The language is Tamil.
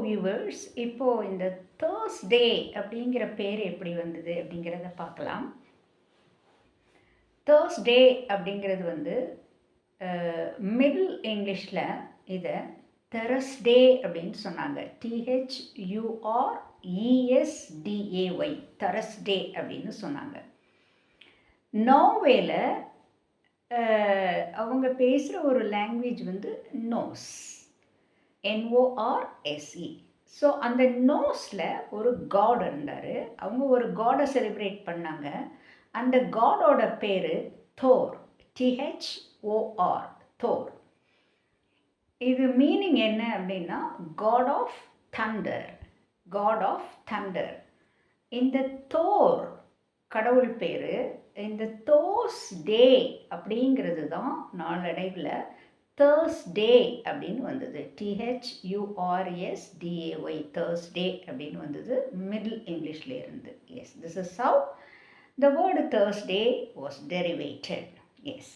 வியூவர்ஸ், இப்போது இந்த தேர்ஸ்டே அப்படிங்கிற பேர் எப்படி வந்தது அப்படிங்கிறத பார்க்கலாம். தேர்ஸ்டே அப்படிங்கிறது வந்து மிடில் இங்கிலீஷில் இதை தெரஸ்டே அப்படின்னு சொன்னாங்க. THURESDAY தெரஸ்டே அப்படின்னு சொன்னாங்க. நார்வேல அவங்க பேசுகிற ஒரு லாங்குவேஜ் வந்து நோஸ், NORSE. ஸோ அந்த நோஸில் ஒரு காட் இருந்தார். அவங்க ஒரு காடை செலிப்ரேட் பண்ணாங்க. அந்த காடோட பேர் தோர், THOR, தோர். இது மீனிங் என்ன அப்படின்னா god of thunder, god of thunder. இந்த தோர் கடவுள் பேர். இந்த தோர்ஸ் டே அப்படிங்கிறது தான் நாளடைவில் தேர்ஸ்டே அப்படின்னு வந்தது. THURESDAY தேர்ஸ்டே அப்படின்னு வந்தது மிடில் இங்கிலீஷில் இருந்து. Yes, this is how the word Thursday was derivated. Yes.